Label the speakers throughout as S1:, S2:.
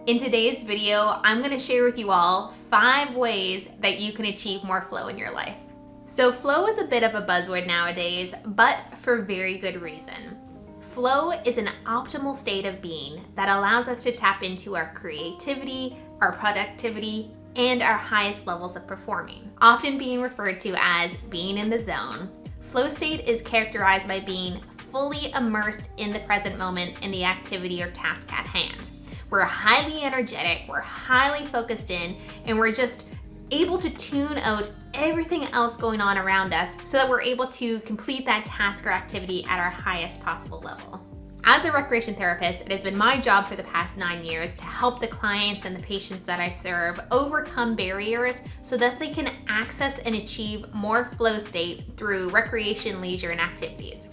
S1: In today's video, I'm going to share with you all 5 ways that you can achieve more flow in your life. So flow is a bit of a buzzword nowadays, but for very good reason. Flow is an optimal state of being that allows us to tap into our creativity, our productivity, and our highest levels of performing. Often being referred to as being in the zone, flow state is characterized by being fully immersed in the present moment in the activity or task at hand. We're highly energetic, we're highly focused in, and we're just able to tune out everything else going on around us so that we're able to complete that task or activity at our highest possible level. As a recreation therapist, it has been my job for the past 9 years to help the clients and the patients that I serve overcome barriers so that they can access and achieve more flow state through recreation, leisure, and activities.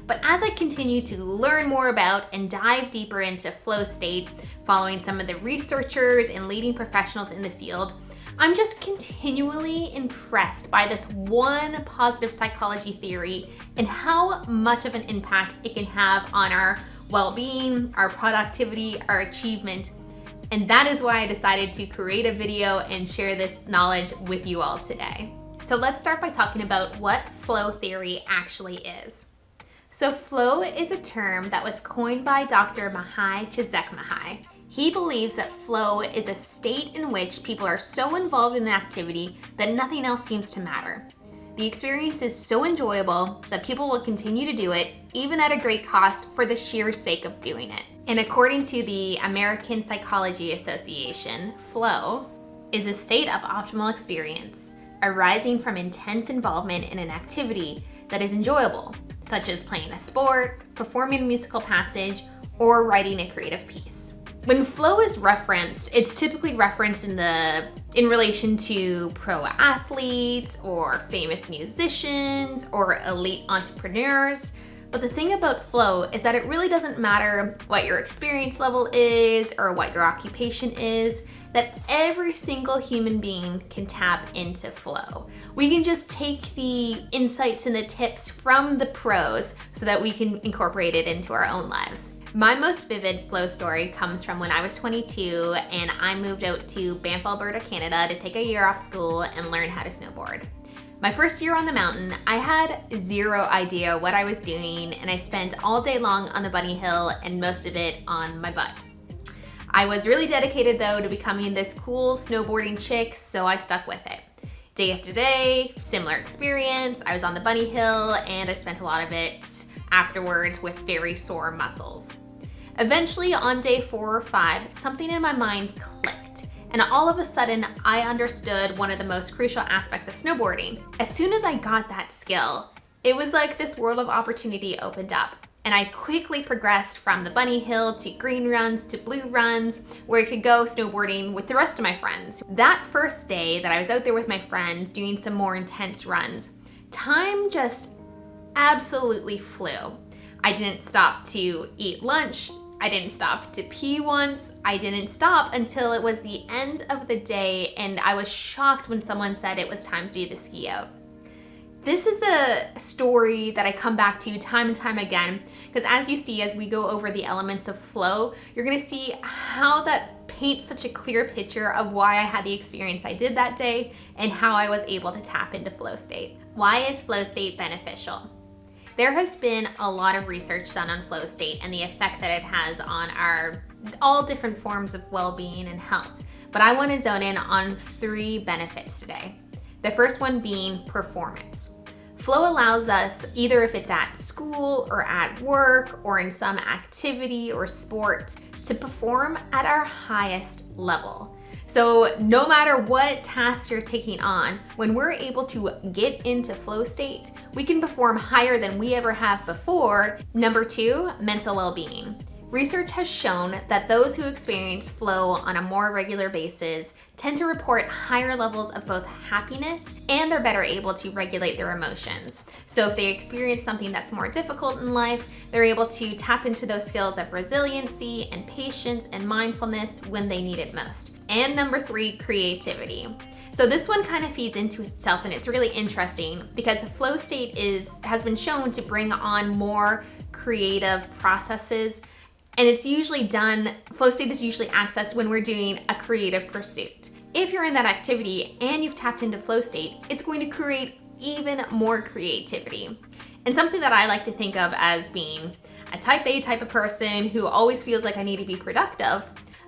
S1: But as I continue to learn more about and dive deeper into flow state, following some of the researchers and leading professionals in the field, I'm just continually impressed by this one positive psychology theory and how much of an impact it can have on our well-being, our productivity, our achievement. And that is why I decided to create a video and share this knowledge with you all today. So let's start by talking about what flow theory actually is. So flow is a term that was coined by Dr. Csikszentmihalyi. He believes that flow is a state in which people are so involved in an activity that nothing else seems to matter. The experience is so enjoyable that people will continue to do it, even at a great cost, for the sheer sake of doing it. And according to the American Psychology Association, flow is a state of optimal experience arising from intense involvement in an activity that is enjoyable, such as playing a sport, performing a musical passage, or writing a creative piece. When flow is referenced, it's typically referenced in relation to pro athletes or famous musicians or elite entrepreneurs. But the thing about flow is that it really doesn't matter what your experience level is or what your occupation is, that every single human being can tap into flow. We can just take the insights and the tips from the pros so that we can incorporate it into our own lives. My most vivid flow story comes from when I was 22 and I moved out to Banff, Alberta, Canada to take a year off school and learn how to snowboard. My first year on the mountain, I had zero idea what I was doing, and I spent all day long on the bunny hill and most of it on my butt. I was really dedicated though to becoming this cool snowboarding chick, so I stuck with it. Day after day, similar experience. I was on the bunny hill and I spent a lot of it afterwards with very sore muscles. Eventually on day 4 or 5, something in my mind clicked, and all of a sudden I understood one of the most crucial aspects of snowboarding. As soon as I got that skill, it was like this world of opportunity opened up, and I quickly progressed from the bunny hill to green runs to blue runs, where I could go snowboarding with the rest of my friends. That first day that I was out there with my friends doing some more intense runs, time just absolutely flew. I didn't stop to eat lunch. I didn't stop to pee once. I didn't stop until it was the end of the day, and I was shocked when someone said it was time to do the ski out. This is the story that I come back to time and time again, because as you see, as we go over the elements of flow, you're gonna see how that paints such a clear picture of why I had the experience I did that day and how I was able to tap into flow state. Why is flow state beneficial? There has been a lot of research done on flow state and the effect that it has on our all different forms of well-being and health. But I want to zone in on 3 benefits today. The first one being performance. Flow allows us, either if it's at school or at work or in some activity or sport, to perform at our highest level. So no matter what task you're taking on, when we're able to get into flow state, we can perform higher than we ever have before. Number 2, mental well-being. Research has shown that those who experience flow on a more regular basis tend to report higher levels of both happiness, and they're better able to regulate their emotions. So if they experience something that's more difficult in life, they're able to tap into those skills of resiliency and patience and mindfulness when they need it most. And number 3, creativity. So this one kind of feeds into itself, and it's really interesting because flow state has been shown to bring on more creative processes And it's usually done, flow state is usually accessed when we're doing a creative pursuit. If you're in that activity and you've tapped into flow state, it's going to create even more creativity. And something that I like to think of as being a type A type of person who always feels like I need to be productive,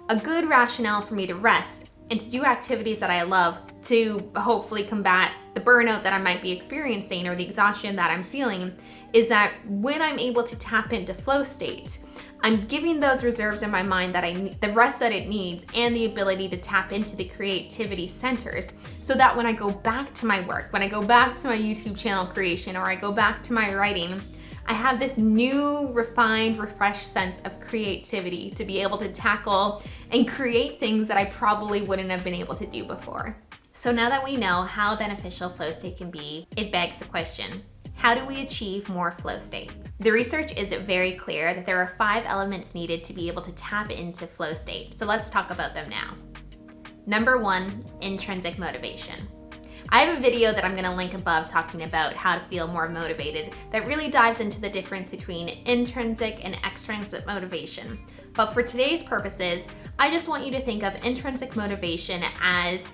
S1: a good rationale for me to rest and to do activities that I love to hopefully combat the burnout that I might be experiencing or the exhaustion that I'm feeling is that when I'm able to tap into flow state, I'm giving those reserves in my mind that the rest that it needs and the ability to tap into the creativity centers so that when I go back to my work, when I go back to my YouTube channel creation or I go back to my writing, I have this new, refined, refreshed sense of creativity to be able to tackle and create things that I probably wouldn't have been able to do before. So now that we know how beneficial flow state can be, it begs the question, how do we achieve more flow state? The research is very clear that there are 5 elements needed to be able to tap into flow state. So let's talk about them now. Number 1, intrinsic motivation. I have a video that I'm gonna link above talking about how to feel more motivated that really dives into the difference between intrinsic and extrinsic motivation. But for today's purposes, I just want you to think of intrinsic motivation as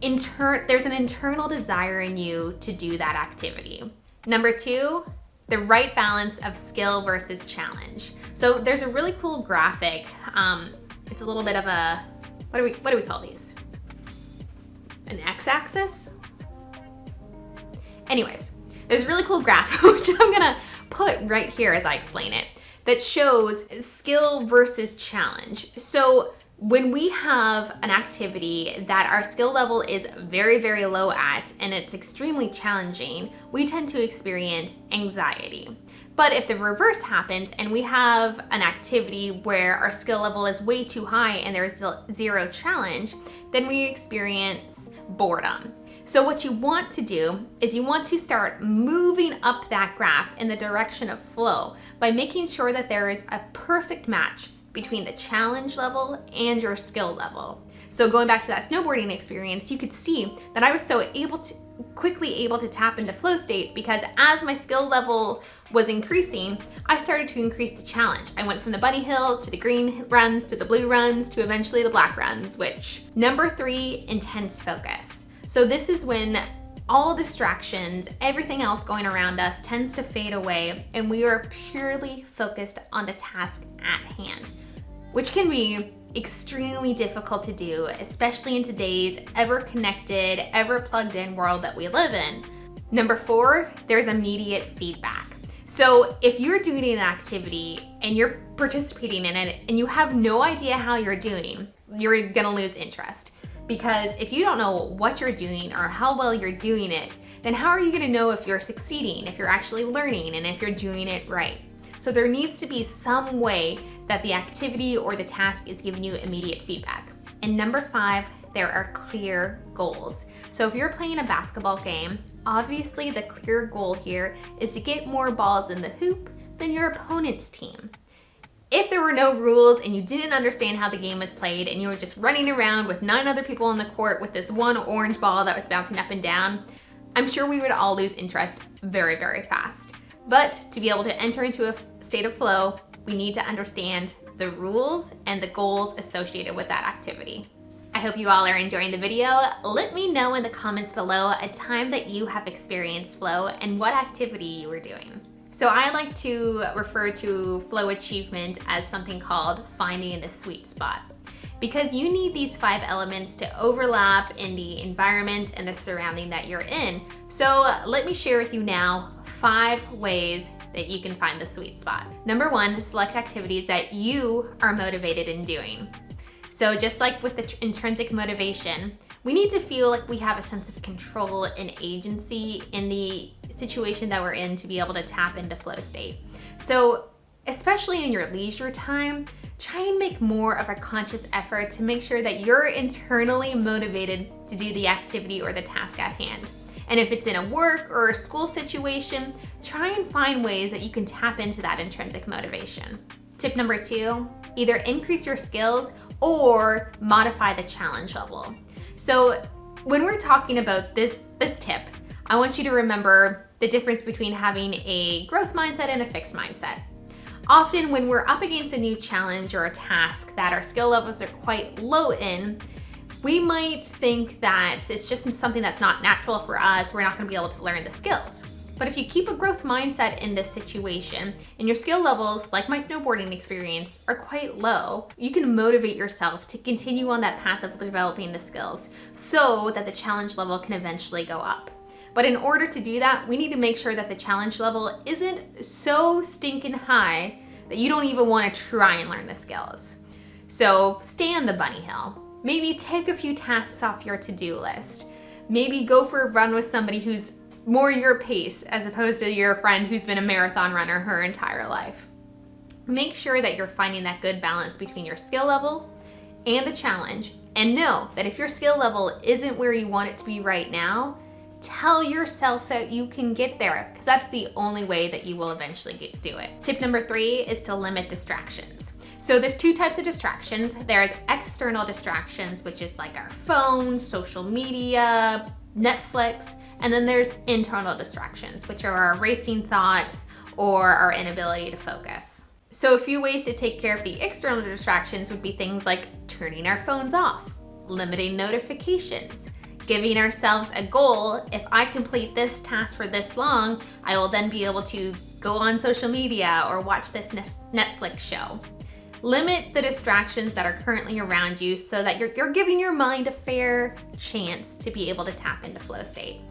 S1: there's an internal desire in you to do that activity. Number 2, the right balance of skill versus challenge. So there's a really cool graphic. It's a little bit of a, what do we call these? An x-axis? Anyways, there's a really cool graph, which I'm gonna put right here as I explain it, that shows skill versus challenge. So when we have an activity that our skill level is very, very low at and it's extremely challenging, we tend to experience anxiety. But if the reverse happens and we have an activity where our skill level is way too high and there's zero challenge, then we experience boredom. So what you want to do is you want to start moving up that graph in the direction of flow by making sure that there is a perfect match between the challenge level and your skill level. So going back to that snowboarding experience, you could see that I was so quickly able to tap into flow state because as my skill level was increasing, I started to increase the challenge. I went from the bunny hill to the green runs to the blue runs to eventually the black runs, which. Number 3, intense focus. So this is when all distractions, everything else going around us tends to fade away and we are purely focused on the task at hand, which can be extremely difficult to do, especially in today's ever-connected, ever-plugged-in world that we live in. Number 4, there's immediate feedback. So if you're doing an activity and you're participating in it and you have no idea how you're doing, you're gonna lose interest. Because if you don't know what you're doing or how well you're doing it, then how are you gonna know if you're succeeding, if you're actually learning, and if you're doing it right? So there needs to be some way that the activity or the task is giving you immediate feedback. And number 5, there are clear goals. So if you're playing a basketball game, obviously the clear goal here is to get more balls in the hoop than your opponent's team. If there were no rules and you didn't understand how the game was played and you were just running around with 9 other people on the court with this one orange ball that was bouncing up and down, I'm sure we would all lose interest very, very fast. But to be able to enter into a state of flow, we need to understand the rules and the goals associated with that activity. I hope you all are enjoying the video. Let me know in the comments below a time that you have experienced flow and what activity you were doing. So I like to refer to flow achievement as something called finding the sweet spot, because you need these 5 elements to overlap in the environment and the surrounding that you're in. So let me share with you now 5 ways that you can find the sweet spot. Number 1, select activities that you are motivated in doing. So just like with the intrinsic motivation, we need to feel like we have a sense of control and agency in the situation that we're in to be able to tap into flow state. So especially in your leisure time, try and make more of a conscious effort to make sure that you're internally motivated to do the activity or the task at hand. And if it's in a work or a school situation, try and find ways that you can tap into that intrinsic motivation. Tip number 2, either increase your skills or modify the challenge level. So when we're talking about this tip, I want you to remember the difference between having a growth mindset and a fixed mindset. Often when we're up against a new challenge or a task that our skill levels are quite low in, we might think that it's just something that's not natural for us, we're not gonna be able to learn the skills. But if you keep a growth mindset in this situation and your skill levels, like my snowboarding experience, are quite low, you can motivate yourself to continue on that path of developing the skills so that the challenge level can eventually go up. But in order to do that, we need to make sure that the challenge level isn't so stinking high that you don't even want to try and learn the skills. So stay on the bunny hill. Maybe take a few tasks off your to-do list. Maybe go for a run with somebody who's more your pace as opposed to your friend who's been a marathon runner her entire life. Make sure that you're finding that good balance between your skill level and the challenge, and know that if your skill level isn't where you want it to be right now, tell yourself that you can get there, because that's the only way that you will eventually do it. Tip number 3 is to limit distractions. So there's 2 types of distractions. There's external distractions, which is like our phones, social media, Netflix, and then there's internal distractions, which are our racing thoughts or our inability to focus. So a few ways to take care of the external distractions would be things like turning our phones off, limiting notifications, giving ourselves a goal. If I complete this task for this long, I will then be able to go on social media or watch this Netflix show. Limit the distractions that are currently around you so that you're giving your mind a fair chance to be able to tap into flow state.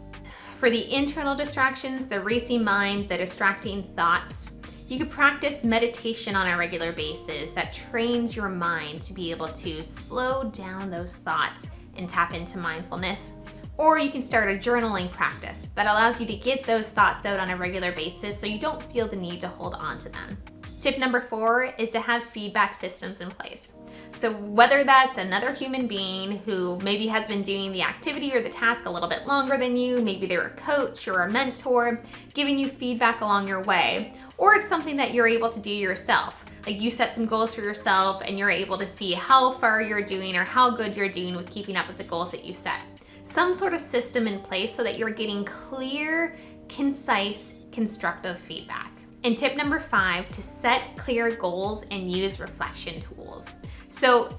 S1: For the internal distractions, the racing mind, the distracting thoughts, you could practice meditation on a regular basis that trains your mind to be able to slow down those thoughts and tap into mindfulness. Or you can start a journaling practice that allows you to get those thoughts out on a regular basis so you don't feel the need to hold on to them. Tip number 4 is to have feedback systems in place. So whether that's another human being who maybe has been doing the activity or the task a little bit longer than you, maybe they're a coach or a mentor, giving you feedback along your way, or it's something that you're able to do yourself. Like you set some goals for yourself and you're able to see how far you're doing or how good you're doing with keeping up with the goals that you set. Some sort of system in place so that you're getting clear, concise, constructive feedback. And tip number 5, to set clear goals and use reflection tools. So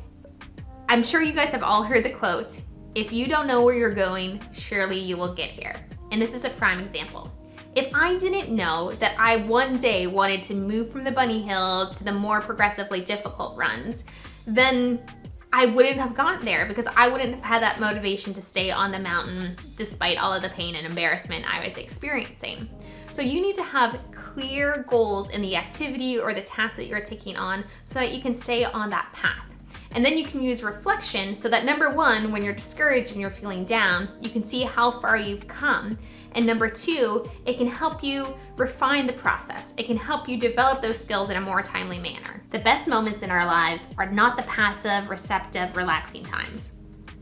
S1: I'm sure you guys have all heard the quote, if you don't know where you're going, surely you will get here. And this is a prime example. If I didn't know that I one day wanted to move from the bunny hill to the more progressively difficult runs, then I wouldn't have gotten there because I wouldn't have had that motivation to stay on the mountain despite all of the pain and embarrassment I was experiencing. So you need to have clear goals in the activity or the task that you're taking on so that you can stay on that path. And then you can use reflection so that number 1, when you're discouraged and you're feeling down, you can see how far you've come. And number 2, it can help you refine the process. It can help you develop those skills in a more timely manner. The best moments in our lives are not the passive, receptive, relaxing times.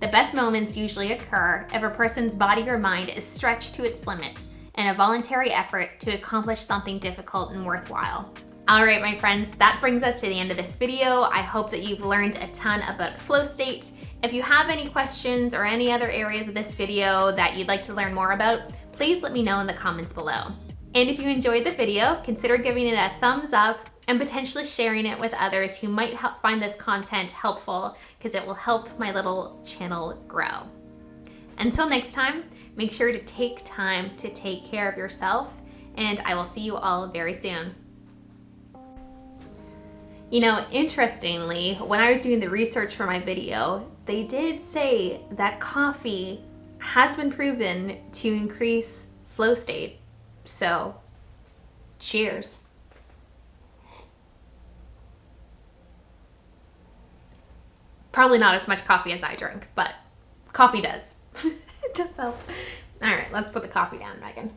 S1: The best moments usually occur if a person's body or mind is stretched to its limits in a voluntary effort to accomplish something difficult and worthwhile. All right, my friends, that brings us to the end of this video. I hope that you've learned a ton about flow state. If you have any questions or any other areas of this video that you'd like to learn more about, please let me know in the comments below. And if you enjoyed the video, consider giving it a thumbs up and potentially sharing it with others who might find this content helpful, because it will help my little channel grow. Until next time, make sure to take time to take care of yourself, and I will see you all very soon. You know, interestingly, when I was doing the research for my video, they did say that coffee has been proven to increase flow state. So, cheers. Probably not as much coffee as I drink, but coffee does. It does help. All right, let's put the coffee down, Megan.